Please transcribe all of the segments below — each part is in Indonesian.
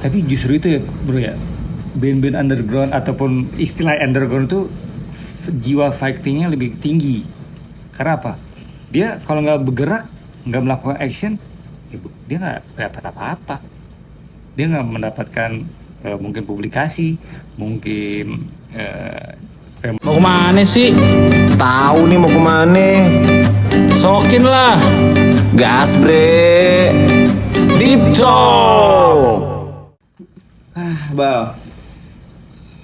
Tapi justru itu ya bro ya, band-band underground ataupun istilah underground itu jiwa fightingnya lebih tinggi. Karena apa? Dia kalau nggak bergerak, nggak melakukan action, dia nggak dapat apa-apa. Dia nggak mendapatkan mungkin publikasi, mungkin Mau kemana sih? Tahu nih mau kemana? Sokin lah. Gas bre. Deep Talk. Bal.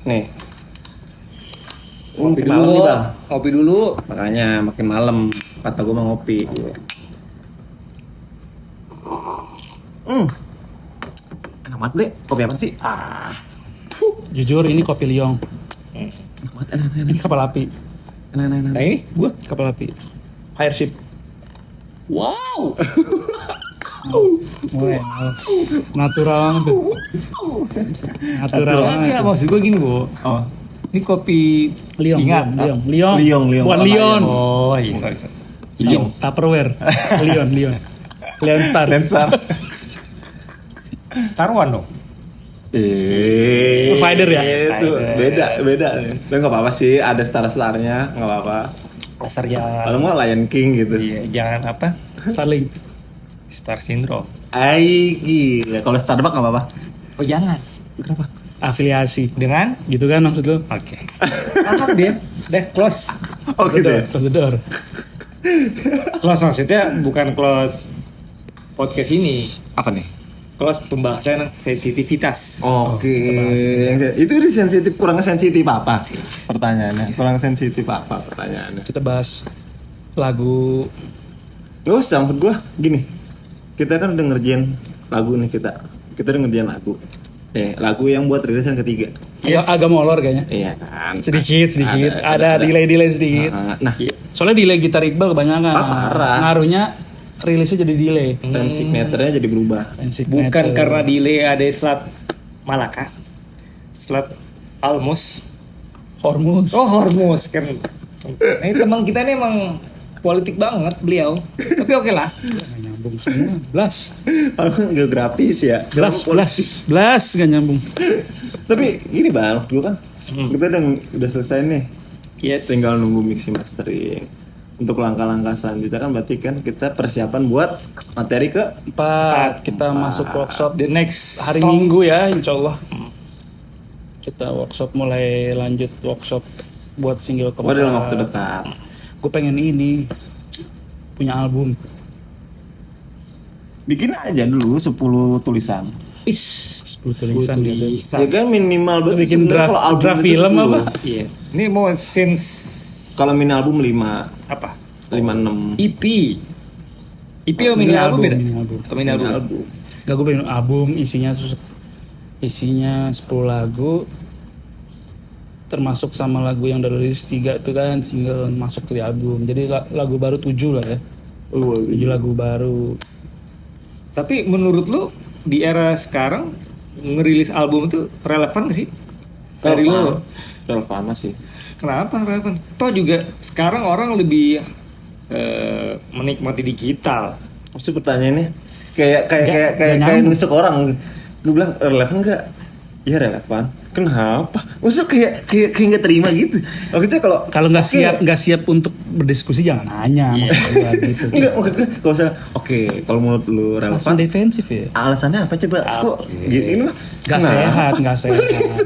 Nih. ngopi Makin malam nih, Bal. Ngopi dulu. Makanya makin malam kata gue mau ngopi. Enak banget bre. Kopi apa sih? Jujur ini kopi liong. Enak banget, enak. Ini kapal api. Nah ini gua Kapal api. Airship. wow. Natural banget tuh. Natural banget. Enggak, maksud gue gini bu. Oh. Ini kopi Liong, singa. Liong. Liong. Bukan Lion. Oh iya sorry. Liong. Tupperware. Lion. Lion Star. Lensar. Star One dong. Provider ya? Itu beda. Tapi nggak apa-apa sih, ada star-starnya, nggak apa-apa. Dasar ya. Kalau mau Lion King gitu. Iya, jangan apa? Starlink. Star Syndrome. Ay gila, kalau Starbucks nggak apa-apa. Oh jangan. Kenapa? Afiliasi. Dengan? Gitu kan maksud lu? Oke. Apa dia? Deh close. Oh gitu ya? Close the door. Close maksudnya bukan close podcast ini. Apa nih? Close pembahasan sensitivitas. Oke. Itu sensitif, kurang sensitif apa? Pertanyaannya. Kurang sensitif apa pertanyaannya? Kita bahas lagu. Gak usah, maksud gue gini. Kita kan udah ngerjain lagu nih kita udah ngerjain lagu. Lagu yang buat rilis yang ketiga. Agak molor kayaknya. Iya kan. Sedikit. Ada delay sedikit. Nah, Soalnya delay gitar Iqbal kebanyakan. Parah. Ngaruhnya rilisnya jadi delay. time signature-nya jadi berubah. Bukan karena delay ada slot Malaka. Slot Almus. Hormus. Oh Hormus kan. Nah, ini teman kita ini emang politik banget beliau. Tapi oke lah. Nggak nyambung semua. Blas. Geografis ya. Blas gak nyambung. Tapi gini bang, dulu kan kita udah selesai nih. Yes. Tinggal nunggu mixing mastering. Untuk langkah-langkah selanjutnya kan berarti kan kita persiapan buat materi ke 4 kita masuk workshop The next hari song. Minggu ya, insya Allah. Kita mulai lanjut workshop buat single keempat. dalam waktu dekat. Gue pengen ini punya album. Bikin aja dulu 10 tulisan. 10 tulisan gitu. Ya kan minimal betul Bikin sebenarnya draft- kalau album draft itu film 10. apa? Iya. Ini mau since Kalau mini album 5, apa? 5 6. EP. EP atau mini album beda? Mini album. Atau mini album. Gak, gue pengen album isinya 10 lagu, termasuk sama lagu yang udah rilis 3 itu kan single masuk ke album. Jadi lagu baru 7 lah ya. 7 lagu baru. Tapi menurut lu di era sekarang ngerilis album itu relevan gak sih? Dari lu Relevan masih. kenapa relevan? Toh juga sekarang orang lebih menikmati digital. Maksud pertanyaannya kayak nyambung. nusuk orang. Gue bilang relevan nggak? Ya relevan. Kenapa? Maksud kayak nggak terima gitu. Maksudnya Kalau nggak siap untuk berdiskusi jangan nanya. Maksud gua gitu. Enggak, maksud gue kalau misalnya kalau menurut lu Langsung relevan, defensif ya. alasannya apa coba? Kok gitu ini mah? Gak Kenapa? sehat.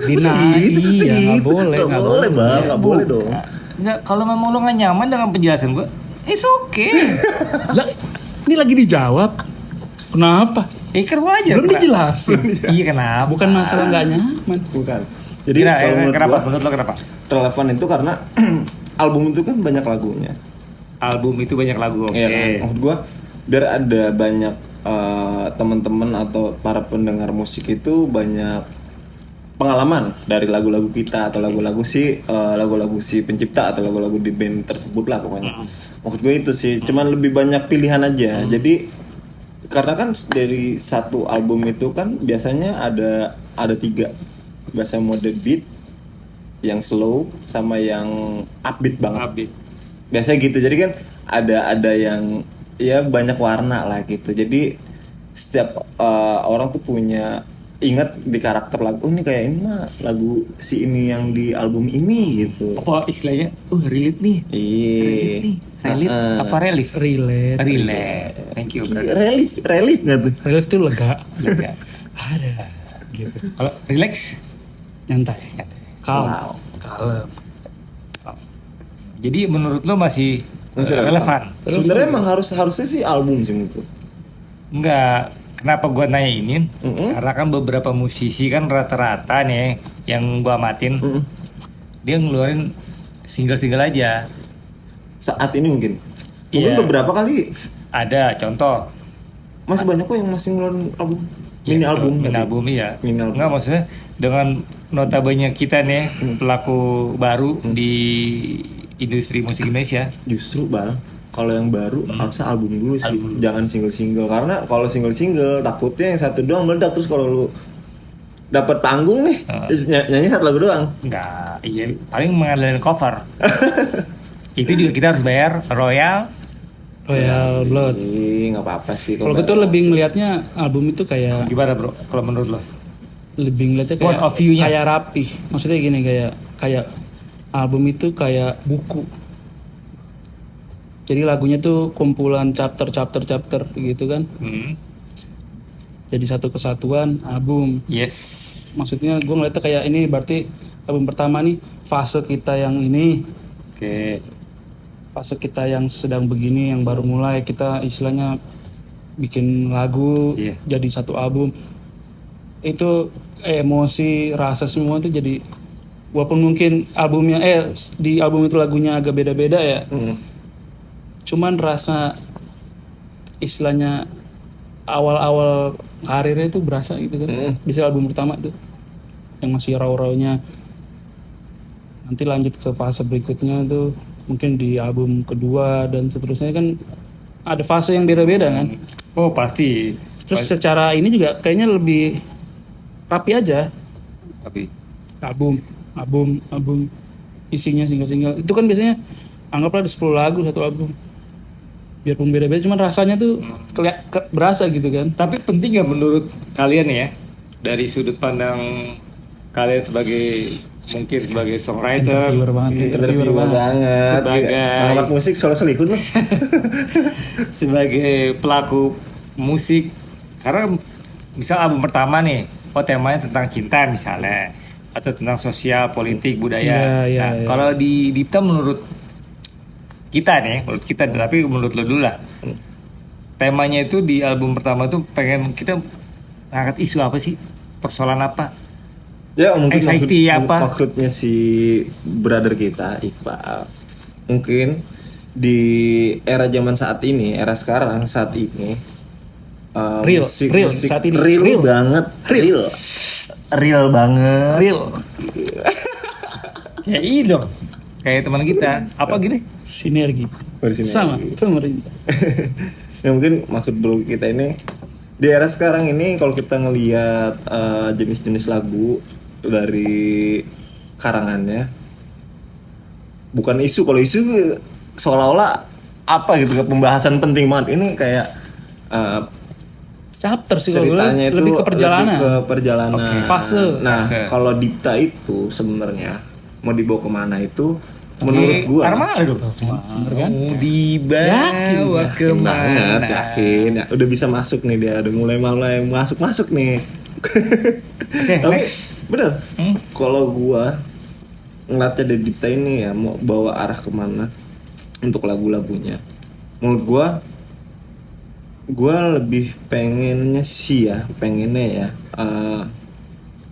Dinaik, iya, nggak boleh, Nggak boleh bang, nggak boleh dong. Nggak, kalau memang lu nggak nyaman dengan penjelasan gua, it's okay. Lah, ini lagi dijawab. Kenapa? Kan wajar. Belum dijelasin. Iya kenapa? Bukan masalah nggak nyaman. Bukan. Jadi kalau menurut kenapa? gua, Menurut lo kenapa? relevan itu karena album itu kan banyak lagunya. Album itu banyak lagu, oke. Iya kan? Maksud gue biar ada banyak teman-teman atau para pendengar musik itu banyak pengalaman dari lagu-lagu kita atau lagu-lagu si pencipta atau lagu-lagu di band tersebut lah pokoknya. Maksud gue itu sih, cuman lebih banyak pilihan aja. Jadi karena kan dari satu album itu kan biasanya ada 3. Biasanya mode beat, yang slow sama yang upbeat banget. Upbeat. Biasanya gitu. Jadi kan ada yang ya banyak warna lah gitu. Jadi setiap orang tuh punya ingat di karakter lagu, oh ini kayak ini mah lagu si ini yang di album ini gitu. Oh istilahnya, relate nih. Relate nih. Relate apa relief? Relate. Relate. Thank you brother. Relief nggak tuh? Relief tuh lega. Lega. Ada. Gitu. Kalau relax, Nyantai. Slow. Kalem. jadi menurut lo masih relevan? Sebenarnya emang harusnya sih album sih menurut gue. Enggak. Kenapa gua nanya ini? Karena kan beberapa musisi kan rata-rata nih yang gua amatin, dia ngeluarin single-single aja. Saat ini mungkin Iya. beberapa kali Ada contoh. masih banyak kok yang masih ngeluarin album, mini album. Mini tapi. album iya. Mini album. Enggak maksudnya dengan notabene kita nih pelaku baru di industri musik Indonesia. Justru bal, kalau yang baru harusnya album dulu sih, jangan single-single, karena kalau single-single takutnya yang satu doang meledak, terus kalau lu dapat panggung nih nyanyi satu lagu doang. Enggak, iya paling mengandalkan cover. Itu juga kita harus bayar royal. Royal Blood. Nggak apa-apa sih. Kalau gue tuh lebih ngelihatnya album itu kayak Gimana bro? Kalau menurut lo? lebih ngeliatnya Point kayak of view-nya. kayak rapih. Maksudnya gini, kayak album itu kayak buku. Jadi lagunya tuh kumpulan chapter gitu kan. Jadi satu kesatuan album. Yes. Maksudnya gue ngeliatnya kayak ini berarti album pertama nih fase kita yang ini, Oke. fase kita yang sedang begini, yang baru mulai kita istilahnya bikin lagu Iya. jadi satu album. Itu emosi, rasa semua itu jadi, walaupun mungkin albumnya di album itu lagunya agak beda-beda ya. Cuman rasa istilahnya awal-awal karirnya itu berasa gitu kan. Bisa album pertama tuh yang masih raw-rawnya. Nanti lanjut ke fase berikutnya tuh mungkin di album kedua dan seterusnya kan ada fase yang beda-beda kan. Oh pasti. Terus secara ini juga kayaknya lebih rapi aja. Tapi Album isinya single-single. Itu kan biasanya anggaplah ada 10 lagu satu album. Biarpun beda-beda cuman rasanya tuh berasa gitu kan. Tapi penting nggak menurut kalian ya, dari sudut pandang kalian mungkin sebagai songwriter, Interviewer banget. Interview banget. Sebagai- Anak musik selalu selihun loh. sebagai pelaku musik, karena misal album pertama nih, temanya tentang cinta misalnya, atau tentang sosial, politik, budaya. Iya, iya. Kalau di Dipta menurut kita, tapi menurut lo dulu lah. Temanya itu di album pertama tuh pengen kita ngangkat isu apa sih? Persoalan apa? Ya mungkin Anxiety apa? maksudnya si brother kita Iqbal mungkin di era zaman saat ini, era sekarang saat ini Real saat ini. Real. banget, real banget. Real. Ya iya dong. Kayak teman kita, apa gini? Sinergi. Bersinergi. Sama pemerintah. Ya mungkin maksud bro kita ini di era sekarang ini, kalau kita ngelihat jenis-jenis lagu dari karangannya, bukan isu. Kalau isu seolah-olah apa gitu, pembahasan penting banget. Ini kayak Chapter sih kalau gue ceritanya itu lebih ke perjalanan. lebih ke perjalanan. Oke. Fase. Nah, Fase. kalau Dipta itu sebenarnya mau dibawa kemana itu menurut gua Armada dong. Bener kan? Mau dibawa banget, kemana? yakin ya, udah bisa masuk nih, dia udah mulai masuk nih. Oke, Tapi next. bener, kalau gua ngeliatnya dari Dipta ini ya mau bawa arah kemana untuk lagu-lagunya, menurut gua lebih pengennya ya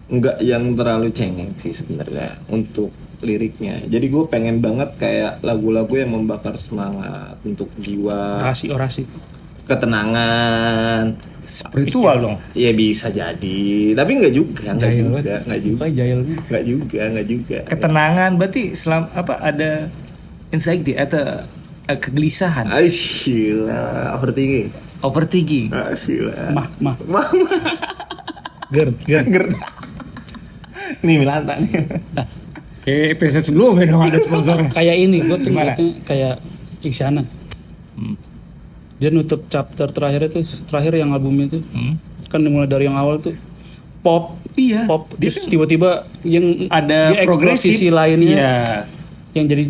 nggak yang terlalu cengeng sih sebenarnya untuk liriknya. Jadi gue pengen banget kayak lagu-lagu yang membakar semangat untuk jiwa, Orasi. ketenangan. Spiritual dong. Ya bisa jadi, tapi nggak juga. Nggak juga. Ketenangan berarti ada anxiety atau kegelisahan, Asyillah, overthinking. Asyillah. Mah. Mama. Ger. Nih Milanta nih. Episode sebelumnya dong ada sponsornya. Kayak ini gue tuh Gimana? ngeliatnya kayak Isyana. Dia nutup chapter terakhir yang albumnya tuh. Kan dimulai dari yang awal tuh pop. Iya. Pop. Terus tiba-tiba yang Ada dia explore progresif sisi lainnya. Iya. Yang jadi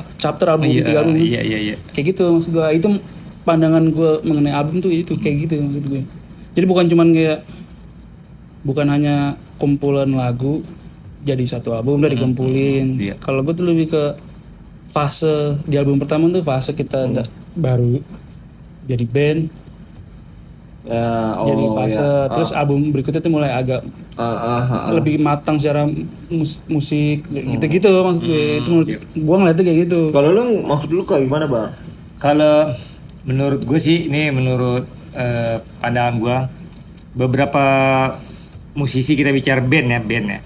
3 chapter album, 3 album. Iya. Kayak gitu maksud gue. Itu pandangan gue mengenai album tuh itu kayak gitu maksud gue. Jadi bukan cuman kayak bukan hanya kumpulan lagu jadi satu album udah dikumpulin. Iya. Kalau gue tuh lebih ke fase di album pertama tuh fase kita baru jadi band, jadi fase terus album berikutnya tuh mulai agak lebih matang secara musik gitu-gitu maksud gue. Itu gue ngeliatnya kayak gitu. Kalau lu maksud lu kayak gimana, Bang? Kalau menurut gue sih, ini menurut pandangan gue, beberapa musisi, kita bicara band ya,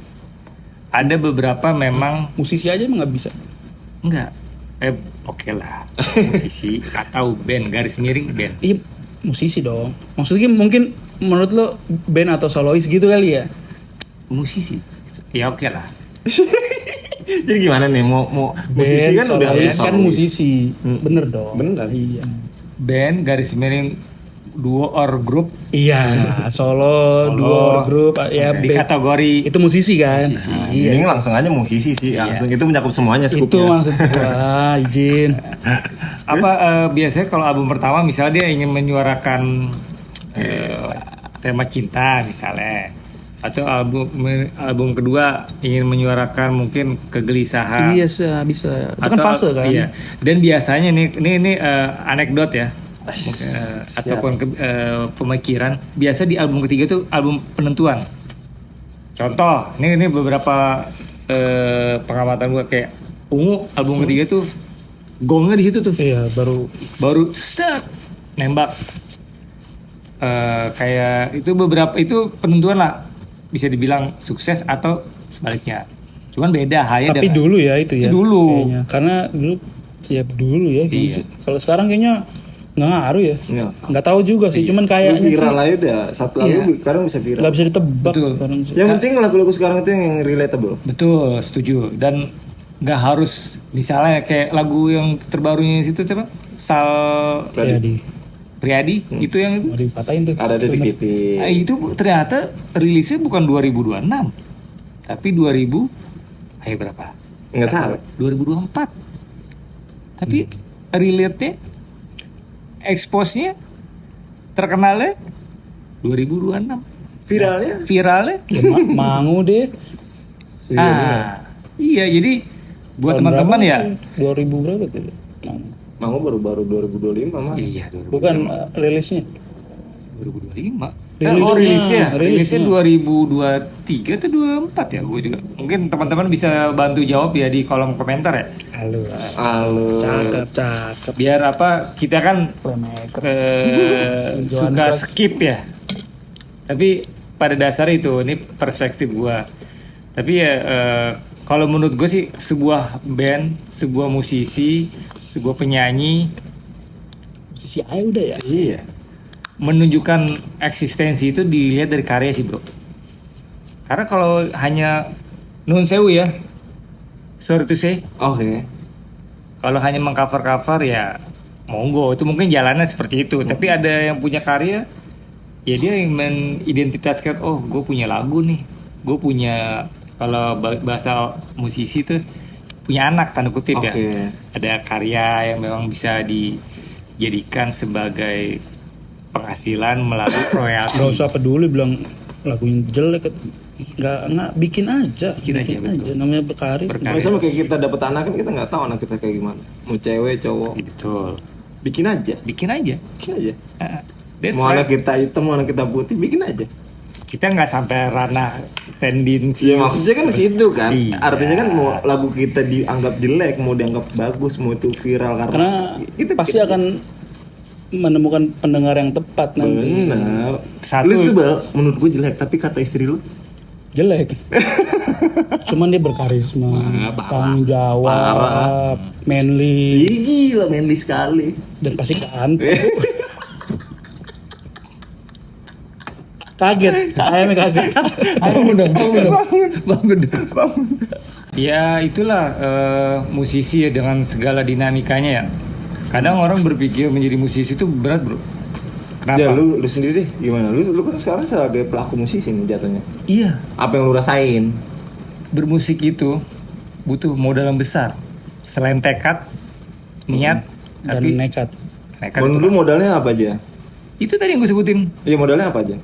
ada beberapa memang Musisi aja emang nggak bisa. enggak, oke lah, musisi atau band, garis miring band. Iya musisi dong. Maksudnya mungkin menurut lo band atau solois gitu kali ya? Musisi, ya oke lah. Jadi gimana nih mau musisi kan udah solois bisa kan musisi, bener dong. Bener. Iya. Band garis miring duo or group Iya, solo, duo, or grup, ya di band. kategori Itu musisi kan? Iya. Ini langsung aja musisi sih, langsung itu mencakup semuanya Itu skupnya. maksud gua, izin. apa biasanya kalau album pertama misalnya dia ingin menyuarakan tema cinta misalnya, atau album kedua ingin menyuarakan mungkin kegelisahan. Iya, bisa. Itu kan fase kan? Iya. Dan biasanya ini anekdot ya. Ataupun pemikiran, biasa di album ketiga tuh album penentuan. Contoh, ini beberapa pengamatan gue, kayak Ungu album ketiga tuh gongnya di situ tuh, Iya, baru set nembak. Kayak itu beberapa itu penentuan lah, bisa dibilang sukses atau sebaliknya. Cuman beda halnya tapi dulu ya itu ya. Dulu. Kayaknya. Karena dulu ya. Iya. Kalau sekarang kayaknya nggak ngaruh ya. Iya. Nggak tahu juga sih. Cuman Lu kayaknya viral sih aja udah satu lagu kadang bisa viral. nggak bisa ditebak. Betul. Sekarang sih. Yang penting lagu-lagu sekarang itu yang relatable. Betul, setuju. Dan nggak harus misalnya kayak lagu yang terbarunya itu siapa? Sal Ya di Priadi itu yang mau dipatahin tuh. Ada titik-titik. itu ternyata rilisnya bukan 2026 tapi 2000 berapa? Enggak tahu. 2024. Tapi relate-nya, expose-nya, terkenalnya 2026. Viralnya Ya, mangu deh. Iya, jadi buat Tahun teman-teman berapa ya. tuh? 2000 berapa tuh? Mangu. Mangu baru 2025 mah. Iya, Bukan rilisnya. 2025. Rilisnya. Rilisnya 2023 atau 24 ya, gue juga. Mungkin teman-teman bisa bantu jawab ya di kolom komentar ya. Halo. Halo. Cakep. Biar apa, kita kan Playmaker. suka skip ya. Tapi pada dasar itu, ini perspektif gue. Tapi ya kalau menurut gue sih, sebuah band, sebuah musisi, sebuah penyanyi Musisi aja udah ya. Iya. menunjukkan eksistensi itu dilihat dari karya sih bro. Karena kalau hanya nun sewu ya, sorry to say, Oke. kalau hanya mengcover-cover ya monggo, itu mungkin jalannya seperti itu. Tapi ada yang punya karya, ya dia yang mengidentitaskan, oh gue punya lagu nih, gue punya, kalau bahasa musisi tuh punya anak tanda kutip ya. Ada karya yang memang bisa dijadikan sebagai penghasilan melalui royalti. Gak usah peduli bilang lagunya jelek, nggak bikin aja, Bikin aja, namanya berkarya. Nah, sama kayak kita dapat anak kan kita nggak tahu anak kita kayak gimana. Mau cewek, cowok. Betul. Bikin aja. Bikin aja. That's Mau right. anak kita hitam, mau anak kita putih, bikin aja. Kita nggak sampai ranah tendensi. Ya maksudnya kan di situ kan. Iya. Artinya kan mau lagu kita dianggap jelek, mau dianggap bagus, mau itu viral Karena kita pasti bikin akan menemukan pendengar yang tepat nanti. benar. Satu. Lu tuh Bal, menurut gue jelek, tapi kata istri lu Jelek. Cuman dia berkarisma, tanggung jawab, manly, ih gila manly sekali. dan pasti ganteng. Kaget, ayamnya kaget. Bangun dong. Ya itulah musisi ya, dengan segala dinamikanya ya. Kadang orang berpikir menjadi musisi itu berat bro. Kenapa? Ya lu sendiri deh gimana? Lu kan sekarang sebagai pelaku musisi nih jatuhnya. Iya, Apa yang lu rasain? bermusik itu butuh modal yang besar. Selain tekad, niat, Dan tapi nekat. nekat Menurut itu, lu modalnya apa aja? itu tadi yang gue sebutin. Iya modalnya apa aja?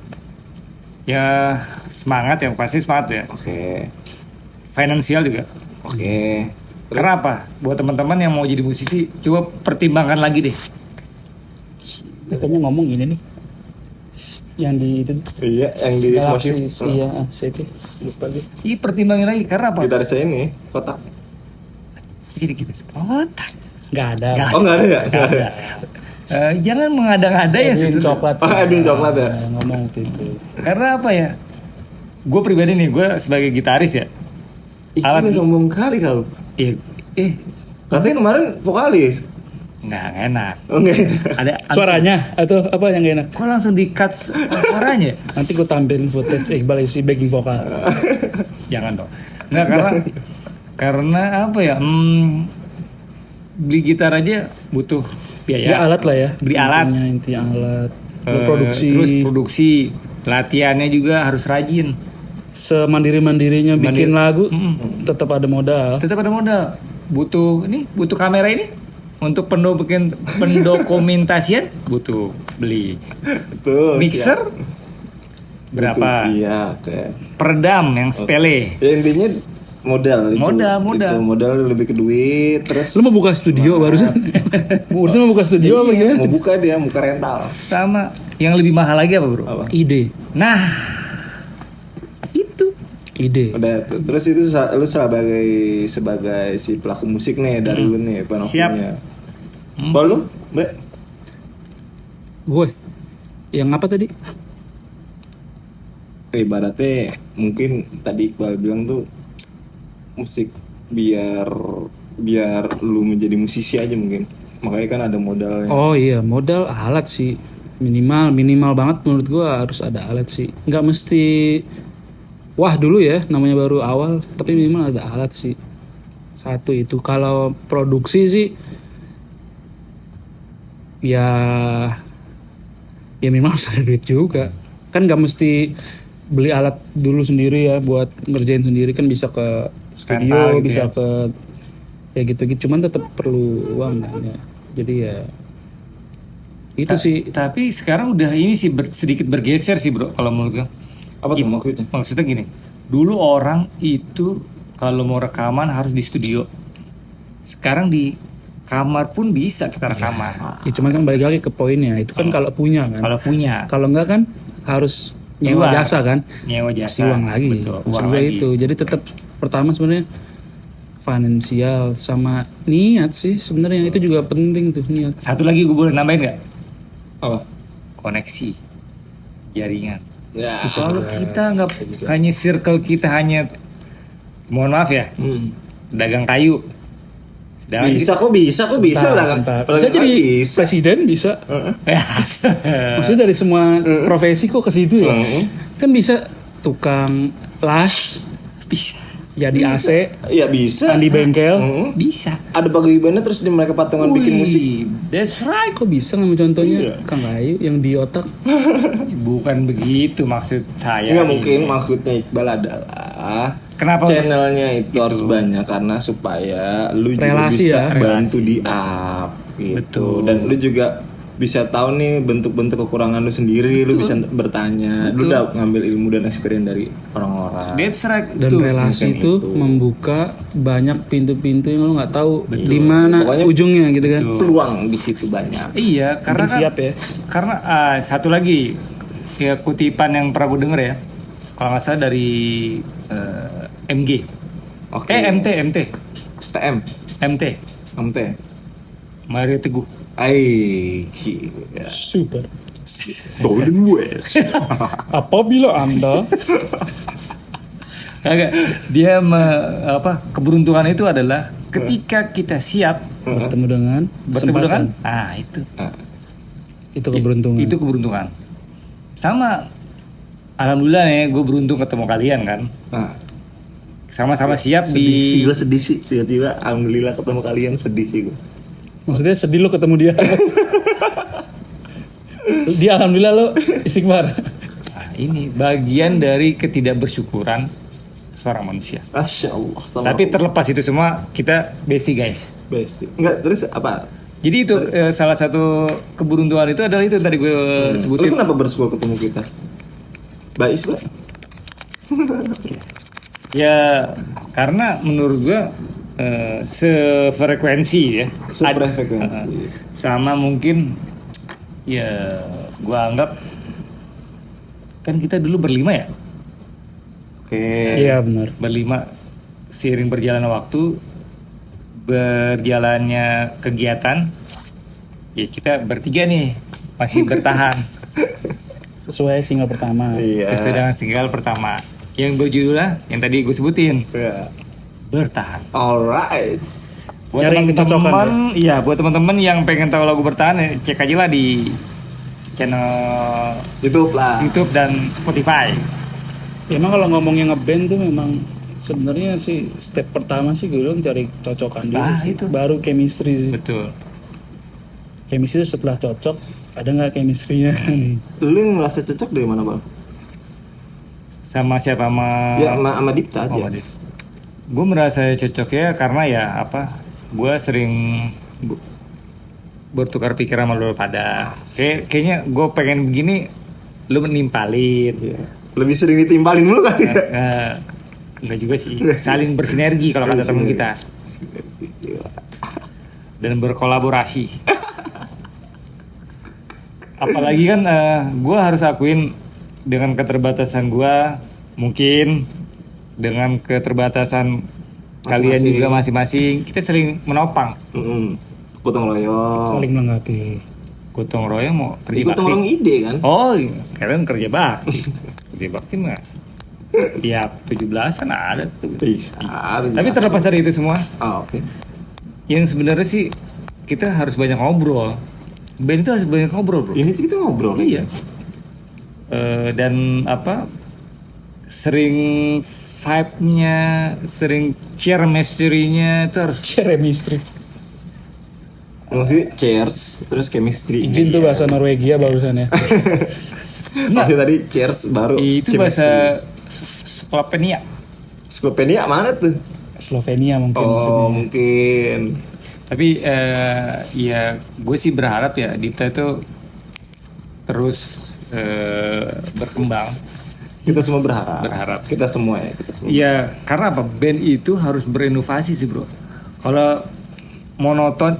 Ya semangat ya, pasti semangat ya. Oke. Finansial juga. Oke. Karena apa? Buat teman-teman yang mau jadi musisi, coba pertimbangkan lagi deh. Katanya ngomong ini nih. Yang di itu Iya, yang di Galaxy, Smosh. iya, CP. Lupa gue. Ini pertimbangin lagi karena apa? Gitaris saya ini kotak. Jadi kita kotak. Nggak ada. Nggak Oh enggak ada ya? Enggak ada. Jangan mengada-ngada ya Edwin sesuatu. coklat. Oh, Edwin coklat ya? Ngomong waktu itu. Karena apa ya? Gue pribadi nih, gue sebagai gitaris ya. Ih, Alat- gila sombong kali kau. Katanya kemarin vokalis. Nggak enak. Oh enggak. Ada Suaranya atau apa yang gak enak? Kok langsung di cut suaranya? Nanti gue tampilin footage Iqbal isi backing vokal. Jangan dong. Nggak karena apa ya? Beli gitar aja butuh biaya. Ya alat lah ya. Beli alat. Intinya alat. Eh, Produksi. Terus produksi, latihannya juga harus rajin. Semandiri-mandirinya bikin lagu tetap ada modal. Tetap ada modal. Butuh kamera ini untuk pendokumentasian butuh beli. Betul. Mixer siap. berapa? Betul, iya, oke. Peredam yang sepele. Ya intinya modal itu. Modal. Itu, modal lebih ke duit terus Lu mau buka studio barusan? Barusan mau buka studio apa Iya, gimana? mau buka dia, muka rental. Sama yang lebih mahal lagi apa, Bro? Apa? Ide. Nah, itu Ide. Udah terus itu lu sebagai si pelaku musik nih dari lu nih penokohnya. Kalau lu, Mbak? Gue. Yang apa tadi? Ibaratnya mungkin tadi Iqbal bilang tuh musik biar lu menjadi musisi aja mungkin. Makanya kan ada modalnya. Oh iya, modal alat sih. Minimal banget menurut gua harus ada alat sih. Nggak mesti wah dulu ya, namanya baru awal, tapi minimal ada alat sih. Satu itu. Kalau produksi sih ya minimal harus ada duit juga. Kan nggak mesti beli alat dulu sendiri ya buat ngerjain sendiri, kan bisa ke studio, Rental gitu bisa ya. ke ya gitu-gitu. Cuman tetap perlu uang kan ya. Jadi ya itu sih. Tapi sekarang udah ini sih sedikit bergeser sih, Bro, kalau menurut gue. Apa tuh maksudnya? Maksudnya gini, dulu orang itu kalau mau rekaman harus di studio. Sekarang di kamar pun bisa kita rekaman. Ya, cuman kan balik lagi ke poinnya itu kan kalau punya kan. Kalau punya, Kalau enggak kan harus nyewa Luar. jasa kan. nyewa Pasti jasa. uang lagi. Betul, Maksud uang gue lagi. itu. Jadi tetap pertama sebenarnya finansial sama niat sih sebenarnya itu juga penting tuh, niat. Satu lagi gue boleh nambahin nggak? Apa? Koneksi, jaringan. Ya. Kalau kita nggak hanya circle kita hanya, mohon maaf ya, dagang kayu. Bisa kok bisa lah kan. Sebentar. Bisa jadi presiden bisa. Maksudnya dari semua profesi kok ke situ ya. Kan bisa tukang las, Bisa. jadi AC, Iya bisa. di bengkel. Bisa. Ada paguyubannya terus mereka patungan bikin musik. That's right. Kok bisa ngambil contohnya Kang Ayu yang di otak? Bukan begitu maksud saya. Enggak ini. mungkin maksudnya Iqbal adalah Kenapa? channelnya itu harus banyak karena supaya lu juga Relasi bisa ya, bantu relasi. di up gitu. Betul. Dan lu juga bisa tahu nih bentuk-bentuk kekurangan lu sendiri, lu bisa bertanya, lu udah ngambil ilmu dan experience dari orang-orang. That's right. Dan Tuh. relasi mungkin itu itu. membuka banyak pintu-pintu yang lo nggak tahu di mana Pokoknya ujungnya gitu kan. Peluang di situ banyak. Iya, karena Penting siap ya. Karena satu lagi ya kutipan yang pernah gue denger ya, kalau nggak salah dari MG. Oke. MT TM, MT MT. Mario Teguh. Gila. Super. Golden West. Apabila Anda Kagak, dia keberuntungan itu adalah ketika kita siap bertemu dengan bertemu dengan kesempatan. itu keberuntungan. itu keberuntungan. Sama alhamdulillah nih gue beruntung ketemu kalian kan, Nah, sama-sama siap gue sedih sih tiba-tiba alhamdulillah ketemu kalian sedih sih gue. Maksudnya sedih lo ketemu dia. Dia alhamdulillah lo istighfar. Nah, ini bagian dari ketidakbersyukuran seorang manusia. Masya Allah. Tapi terlepas itu semua, kita bestie guys. best. Enggak, terus apa? Jadi itu salah satu keberuntungan itu adalah itu tadi gue Lu sebutin. kenapa bersyukur ketemu kita? Bais, Pak. Ya karena menurut gue sefrekuensi ya. Sefrekuensi. Sama mungkin ya gue anggap kan kita dulu berlima ya. Oke. Iya benar. Berlima seiring berjalannya waktu, berjalannya kegiatan, ya kita bertiga nih masih bertahan Sesuai single pertama. Iya. sesuai dengan single pertama yang berjudulnya yang tadi gue sebutin, Iya. Bertahan. Alright. Buat Cari kecocokan, teman-teman, iya buat teman-teman yang pengen tahu lagu Bertahan, ya, cek aja lah di channel YouTube lah. YouTube dan Spotify. Ya, emang kalau ngomongnya ngeband tuh memang sebenarnya sih step pertama sih gue bilang cari cocokan dulu Ah, sih. itu. Baru chemistry sih. Betul. Chemistry setelah cocok ada nggak chemistry-nya nih? Lu yang merasa cocok dari mana, Bang? Sama siapa? Sama Ya sama Dipta aja. Gue merasa cocok ya karena ya apa? Gue sering bertukar pikiran sama lu pada. Kayaknya gue pengen begini, lu menimpalin. Iya. Lebih sering ditimpalin dulu kali ya. Enggak juga sih, saling bersinergi kalau kata teman kita, dan berkolaborasi. Apalagi kan gue harus akuin dengan keterbatasan gue, mungkin dengan keterbatasan kalian Masing-masing. juga masing-masing, kita saling menopang. Gotong royong. Saling melengkapi. Gotong royong mau kerja Gotong bakti. royong ide kan? Oh, kalian kerja bakti. Kerja bakti mah tiap 17-an ada tuh. Bisa. Tapi terlepas dari itu semua, Oke. yang sebenarnya sih kita harus banyak ngobrol. Band itu harus banyak ngobrol, bro. Ini kita ngobrol. Iya. Dan apa? Sering vibe-nya, sering chemistry-nya itu harus. Chemistry. Maksudnya cheers, terus chemistry. Izin tuh bahasa Norwegia barusan ya. Maksudnya tadi cheers baru. Itu chemistry. bahasa Slovenia. Slovenia mana tuh? Slovenia mungkin Oh, maksudnya. mungkin. Tapi ya gue sih berharap ya Dipta itu terus berkembang. Kita semua berharap. Berharap. Kita semua ya. Kita semua. Iya, karena apa? Band itu harus berinovasi sih, bro. Kalau monoton,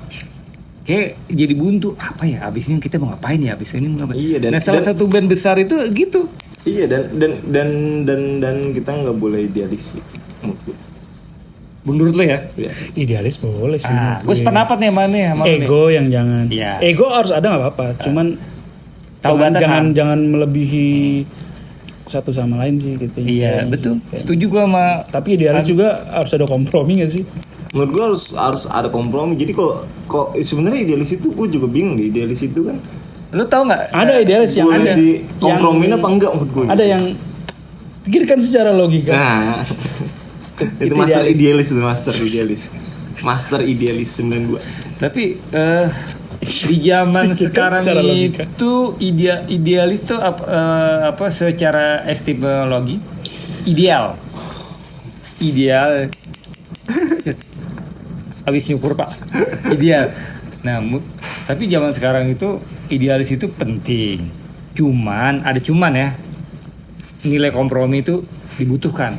kayak jadi buntu. Apa ya? Abis ini kita mau ngapain ya? Abis ini mau ngapain? Iya, dan- nah, salah dan- satu band besar itu gitu. Iya dan kita nggak boleh idealis sih, menurut gue. Menurut lo ya? Iya. Idealis boleh sih. Ah, menurut gue gue. sependapat nih sama nih, sama lo nih. Ego yang jangan. Iya. Ego harus ada nggak apa-apa. Cuman Tahu jangan, batasan. jangan melebihi satu sama lain sih gitu. Iya, Kayaknya betul. sih. Kayak- Setuju gue sama. Tapi idealis juga harus ada kompromi nggak sih? Menurut gue harus ada kompromi. Jadi kok sebenarnya idealis itu gue juga bingung deh. Idealis itu kan Lo tau nggak? Ada idealis yang boleh ada. di kompromin yang- apa enggak menurut gue? Ada yang pikirkan secara logika. Nah, itu Itu master idealis. idealis itu master idealis 92. Tapi di zaman Pikirkan sekarang secara logika. itu idealis tuh apa secara epistemologi ideal habis nyukur pak ideal. Nah tapi zaman sekarang itu idealis itu penting, ada cuman ya, nilai kompromi itu dibutuhkan.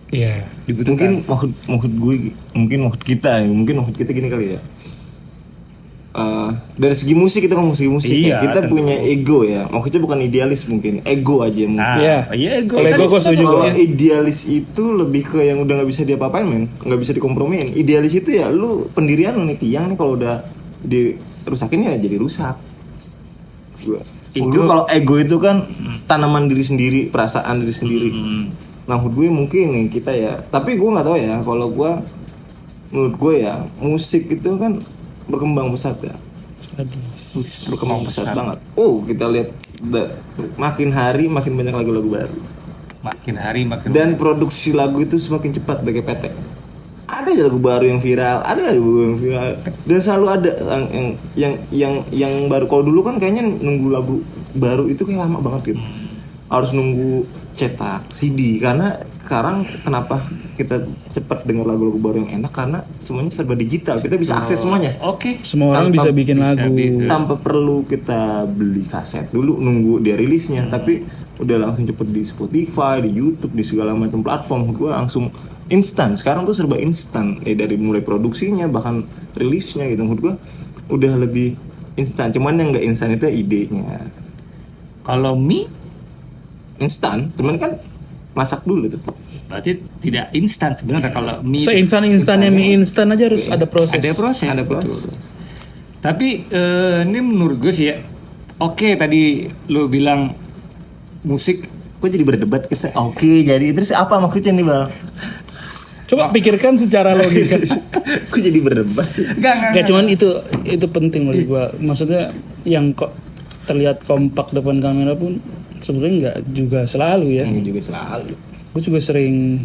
Iya. Mungkin maksud gue, mungkin maksud kita gini kali ya. Dari segi musik kita ngomong segi musik Iya, ya. Kita tentu. punya ego ya. Maksudnya bukan idealis mungkin, ego aja mungkin. Iya. Ego. Kalau ego gue setuju. Kalau Ya. idealis itu lebih ke yang udah nggak bisa diapa-apain men, nggak bisa dikompromiin. Idealis itu ya lu pendirian lu nih tiang nih kalau udah dirusakin ya jadi rusak. Menurut gue kalau ego itu kan tanaman diri sendiri, perasaan diri sendiri. Nah menurut gue mungkin nih kita ya, tapi gue nggak tahu ya. Kalau gue, menurut gue ya musik itu kan berkembang pesat ya. Berkembang pesat banget. Oh kita lihat makin hari makin banyak lagu-lagu baru. Makin hari makin Dan produksi lagu itu semakin cepat bagi PT. Ada aja lagu baru yang viral, ada lagu baru yang viral, dan selalu ada yang baru. Kalau dulu kan kayaknya nunggu lagu baru itu kayak lama banget gitu, harus nunggu cetak CD. Karena sekarang kenapa kita cepat dengar lagu-lagu baru yang enak, karena semuanya serba digital, kita bisa akses semuanya. Oke. Semua orang Tanpa- bisa bikin lagu. Tanpa perlu kita beli kaset dulu nunggu dia rilisnya, tapi udah langsung cepet di Spotify, di YouTube, di segala macam platform. Gue langsung instan. Sekarang tuh serba instan, dari mulai produksinya bahkan rilisnya gitu. Menurut gue udah lebih instan. Cuman yang nggak instan itu idenya Kalau mie instan, cuman kan masak dulu tetap. berarti tidak instan sebenarnya. Kalau mie Seinstan-instannya mie instan aja harus ada proses. ada proses. Ada betul. proses. Tapi ini menurut gue sih ya. Oke, tadi lu bilang musik Gue jadi berdebat kita. Oke, jadi terus apa maksudnya nih bang? Coba pikirkan secara logika. Gue jadi berdebat. Gak cuman itu penting menurut gua. Maksudnya yang kok terlihat kompak depan kamera pun sebenarnya nggak juga selalu ya. Ini juga selalu. Gue juga sering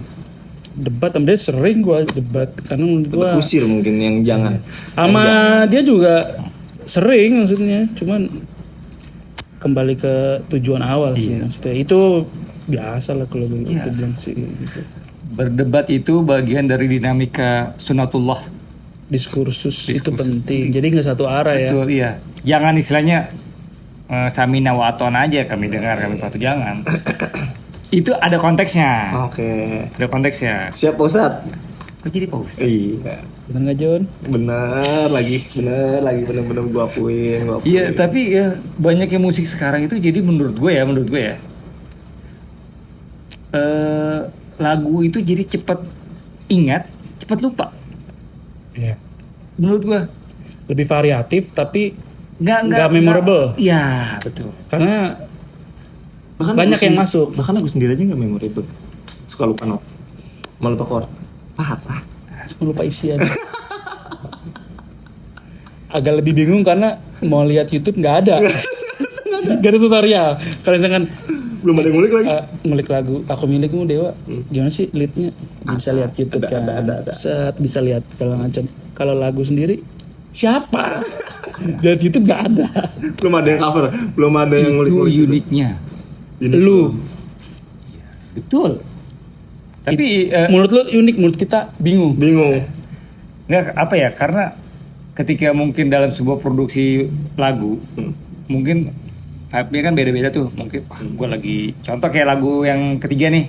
debat sama dia, sering gua debat karena menurut gua Usir mungkin yang jangan. sama dia juga sering maksudnya, cuman kembali ke tujuan awal sih maksudnya. Itu biasa lah kalau gue bilang sih gitu. berdebat itu bagian dari dinamika sunatullah. Diskursus itu penting. Jadi nggak satu arah ya. Betul, iya. Jangan istilahnya samina wa atona aja kami dengar kami patuh, jangan. Itu ada konteksnya. Oke. Ada konteksnya. Siap Ustaz. Kok jadi paus? Iya. Bener nggak John? Bener lagi bener gua akuin. Iya, tapi ya banyaknya musik sekarang itu jadi menurut gue ya lagu itu jadi cepat ingat, cepat lupa. Iya. Menurut gue Lebih variatif tapi nggak memorable. Iya, betul. Karena Bahkan banyak aku yang sendiri- masuk. Bahkan aku sendiri aja nggak memorable. Suka lupa not. Malah lupa chord. Parah. lupa isian. Agak lebih bingung karena mau lihat YouTube nggak ada. Gak ada tutorial. Kalau misalkan Belum ada yang ngulik lagi. ngulik lagu aku milikmu Dewa, gimana sih leadnya? Bisa lihat YouTube kan. ada. Set bisa lihat segala macam. Kalau lagu sendiri siapa? Lihat YouTube nggak ada. Belum ada yang cover. Belum ada yang Itu ngulik. uniknya. Lu Betul. Tapi menurut lu unik, menurut kita bingung. Bingung. nggak apa ya, karena ketika mungkin dalam sebuah produksi lagu mungkin vibe-nya kan beda-beda tuh. Mungkin gue lagi contoh kayak lagu yang ketiga nih,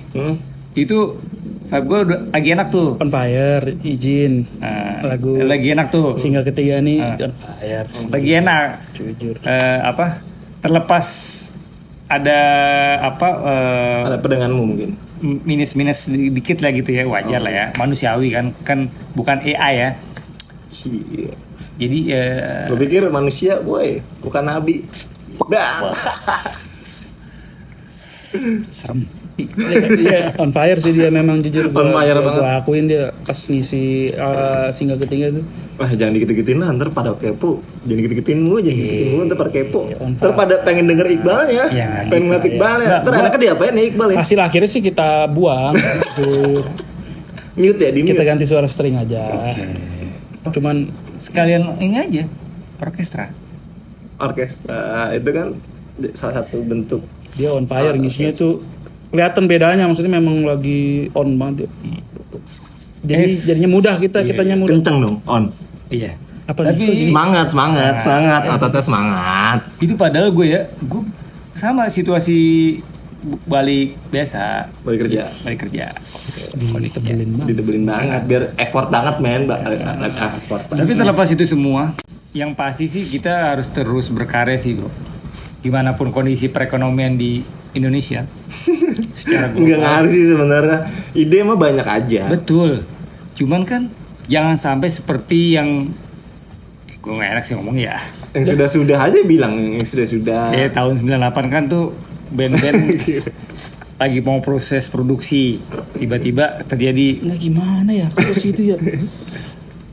itu vibe gue lagi enak tuh. On Fire, izin. Lagu lagi enak tuh, single ketiga nih On Fire. lagi enak. Jujur. Apa terlepas ada apa Ada pedanganmu mungkin. minus dikit lah gitu ya, wajar lah ya, manusiawi kan bukan AI ya. Iya. Jadi Gue pikir manusia, boy, bukan nabi. Dah. serem. Iya, On Fire sih dia memang jujur. On fire banget. Gua akuin dia pas ngisi single ketiga tuh. Wah jangan dikit-dikitin lah, ntar pada kepo. Jangan dikit-dikitin mulu, ntar pada kepo. on Ntar pada pengen denger Iqbalnya, Iya, pengen gitu, ngeliat iya. Iqbalnya. Nggak, Ntar anaknya diapain ya Iqbal ya? Hasil akhirnya sih kita buang. Jujur. Mute ya, di Kita mute. ganti suara string aja. Cuman Sekalian ini aja orkestra. Orkestra itu kan salah satu bentuk. dia On Fire ngisinya tuh kelihatan bedanya, maksudnya memang lagi on banget ya. Jadi jadinya mudah kitanya mudah. Kenceng dong, on. Iya. Apa Tapi nih? Semangat. Ototnya semangat. itu padahal gue sama situasi balik biasa, Balik kerja. balik kerja. Ditebelin banget. Ditebelin banget, biar effort banget men. Effort. Tapi terlepas itu semua, yang pasti sih kita harus terus berkarya sih bro. Gimana pun kondisi perekonomian di Indonesia secara global. Enggak ngaruh sih sebenarnya. Ide mah banyak aja. Betul. Cuman kan jangan sampai seperti yang gue gak enak sih ngomong ya. Yang sudah-sudah aja bilang, yang sudah-sudah. Kayak tahun 98 kan tuh band-band lagi mau proses produksi, tiba-tiba terjadi Nggak gimana ya kalau situ ya.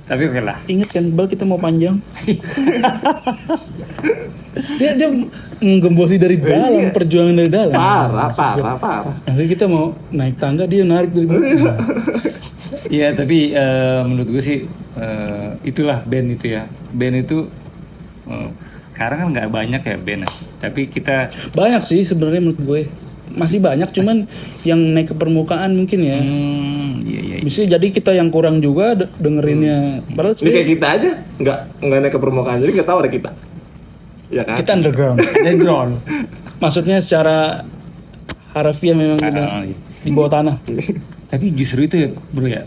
Tapi oke lah. Ingat kan bal kita mau panjang. dia menggembosi dari dalam, perjuangan dari dalam. Parah. Nanti kita mau naik tangga, dia narik dari bawah. Iya, tapi menurut gue sih itulah band itu ya. Band itu sekarang kan nggak banyak ya band. Tapi kita Banyak sih sebenarnya menurut gue. Masih banyak, cuman yang naik ke permukaan mungkin ya. iya. Bisa jadi kita yang kurang juga dengerinnya. Padahal Ini kayak kita aja nggak naik ke permukaan, jadi nggak tahu ada kita. Ya kan? kita underground. Underground. Maksudnya secara harfiah memang kita di bawah tanah. Tapi justru itu ya bro ya,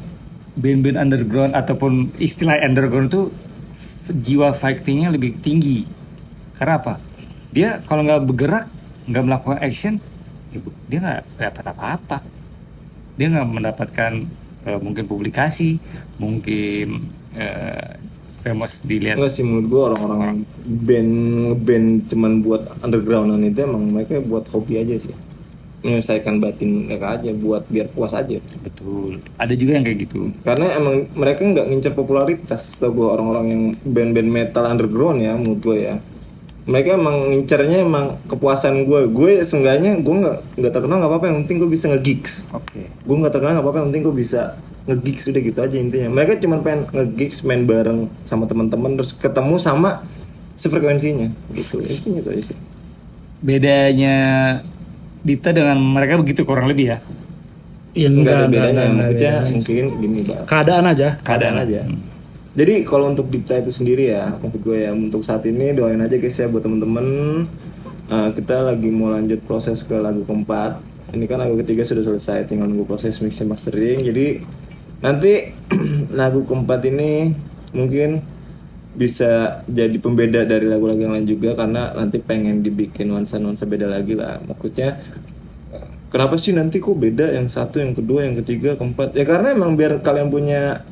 band-band underground ataupun istilah underground tuh jiwa fightingnya lebih tinggi. Karena apa? Dia kalau nggak bergerak, nggak melakukan action, dia nggak dapat apa-apa. Dia nggak mendapatkan mungkin publikasi, mungkin famous dilihat. Enggak sih, menurut gue orang-orang band cuman buat undergroundan itu emang mereka buat hobi aja sih, menyelesaikan batin mereka aja, buat biar puas aja. Betul. Ada juga yang kayak gitu. Karena emang mereka nggak ngincer popularitas. Setahu gue orang-orang yang band-band metal underground ya, menurut gue ya, mereka emang ngincernya emang kepuasan gue. Gue seenggaknya gue nggak terkenal nggak apa-apa, yang penting gue bisa nge-gigs. Oke. Gue nggak terkenal nggak apa-apa, yang penting gue bisa nge-gigs, udah gitu aja intinya. Mereka cuma pengen nge-gigs, main bareng sama teman-teman, terus ketemu sama sefrekuensinya gitu. Intinya itu aja sih. Bedanya Dita dengan mereka begitu kurang lebih ya. Yang Nggak ada bedanya, enggak. maksudnya mungkin gini Bang. Keadaan aja. Keadaan aja. Jadi kalau untuk Dipta itu sendiri ya, maksud gue ya, untuk saat ini doain aja guys ya buat temen-temen. Kita lagi mau lanjut proses ke lagu keempat. Ini kan lagu ketiga sudah selesai, tinggal nunggu proses mixing mastering. Jadi nanti lagu keempat ini mungkin bisa jadi pembeda dari lagu-lagu yang lain juga, karena nanti pengen dibikin nuansa-nuansa beda lagi lah. Maksudnya kenapa sih nanti kok beda yang satu, yang kedua, yang ketiga, keempat? Ya karena emang biar kalian punya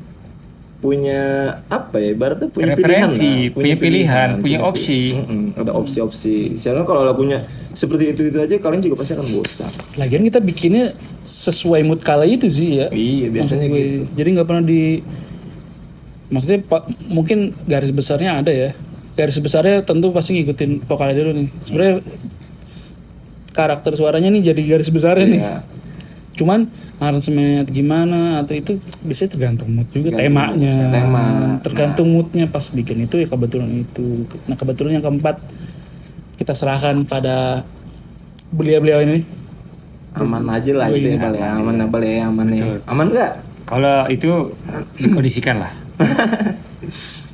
apa ya, ibaratnya punya Referensi, pilihan lah, punya pilihan, punya opsi. Ada opsi-opsi. Soalnya kalau lagunya seperti itu aja kalian juga pasti akan bosan. Lagian kita bikinnya sesuai mood kala itu sih ya. Iya, biasanya Maksud gue. gitu. Jadi nggak pernah maksudnya mungkin garis besarnya ada ya. Garis besarnya tentu pasti ngikutin vokalnya dulu nih. Sebenarnya karakter suaranya nih jadi garis besarnya nih. Iya. Cuman aransemennya gimana atau itu biasanya tergantung mood juga, Tergantung temanya. tema. Tergantung moodnya pas bikin itu ya kebetulan itu. Nah kebetulan yang keempat kita serahkan pada beliau-beliau ini. Aman aja lah itu ya, paling aman apa ya, aman ya. Aman enggak? Kalau itu dikondisikan lah.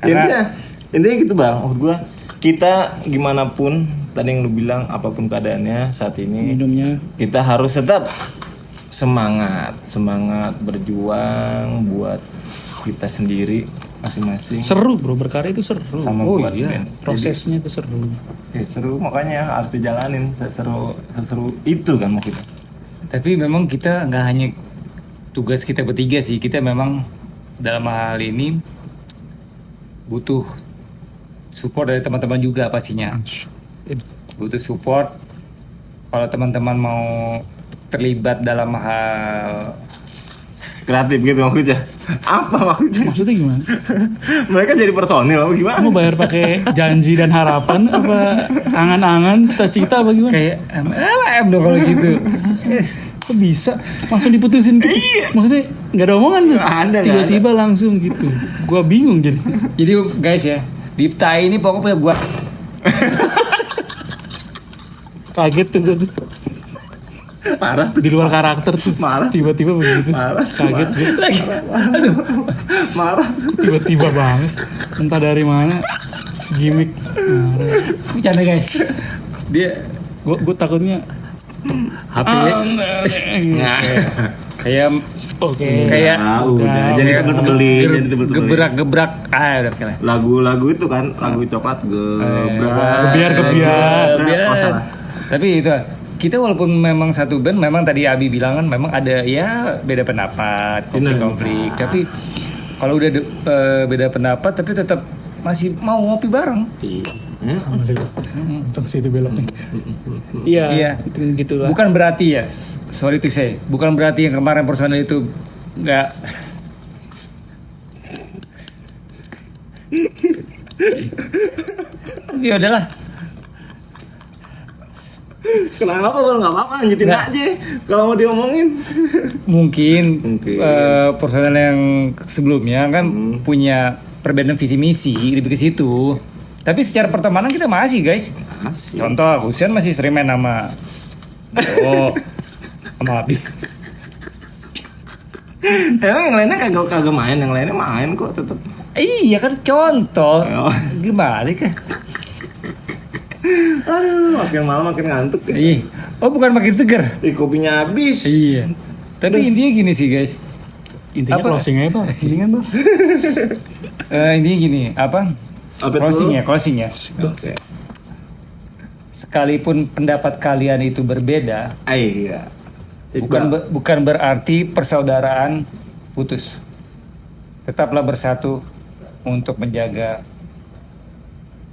Intinya gitu Bang. Maksud gua kita gimana pun tadi yang lu bilang, apapun keadaannya saat ini, Minumnya kita harus tetap semangat berjuang buat kita sendiri masing-masing. seru bro, berkarya itu seru. Sama buat band. Prosesnya itu seru. Ya, seru, makanya harus dijalanin seru itu kan mau kita. Tapi memang kita nggak hanya tugas kita bertiga sih, kita memang dalam hal ini butuh support dari teman-teman juga pastinya. Butuh support kalau teman-teman mau terlibat dalam hal Kreatif gitu maksudnya. Apa maksudnya? Maksudnya gimana? Mereka jadi personil apa gimana? Kamu bayar pakai janji dan harapan apa angan-angan, cita-cita apa gimana? kayak MLM dong kalau gitu. Kok bisa langsung diputusin gitu? Maksudnya nggak ada omongan tuh? Nggak ada. Tiba-tiba langsung gitu. Gua bingung jadi. Jadi guys ya, Dipta ini pokoknya buat Kaget tuh. Parah tuh. Di luar karakter tuh. Marah. Tiba-tiba begitu. Marah. Kaget gue. lagi. Aduh, Marah. Tiba-tiba banget. Entah dari mana. Gimik. bercanda guys. Dia Gue takutnya. HP Nah, kayak Oke. kayak udah jadi tebel-tebelin, jadi tebel-tebelin. gebrak-gebrak. Udah kira. Lagu-lagu itu kan, lagu coklat gebrak. Gebiar. Oh, salah. Tapi itu kita walaupun memang satu band, memang tadi Abi bilang kan memang ada ya beda pendapat, konflik-konflik. Tapi kalau udah beda pendapat tapi tetap masih mau ngopi bareng. Alhamdulillah. Untuk situ beloknya. Iya. Iya. Gitulah. Bukan berarti ya, sorry to say, bukan berarti yang kemarin personel itu nggak Ya udahlah. Kenapa Bal? Nggak apa-apa, lanjutin Nggak. aja kalau mau diomongin. Mungkin Mungkin. personel yang sebelumnya kan punya perbedaan visi misi lebih ke situ. Tapi secara pertemanan kita masih guys. Asik. Contoh, Husein masih sering main sama sama Abi. Emang yang lainnya kagak main, yang lainnya main kok tetep. Iya kan contoh. Oh. Gimana kan? Aduh, makin malam makin ngantuk guys. Iya. Oh bukan makin seger. Kopinya habis. Iya. Tapi intinya gini sih guys. Intinya Apa? closing aja Bang. Intinya Bang. Intinya gini, apa? Apa Closing tuh? ya, closing ya. Oke. Sekalipun pendapat kalian itu berbeda, Iya. bukan berarti persaudaraan putus. Tetaplah bersatu untuk menjaga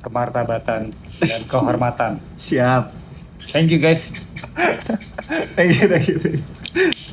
kemartabatan dan kehormatan. Siap. Thank you guys. Thank you.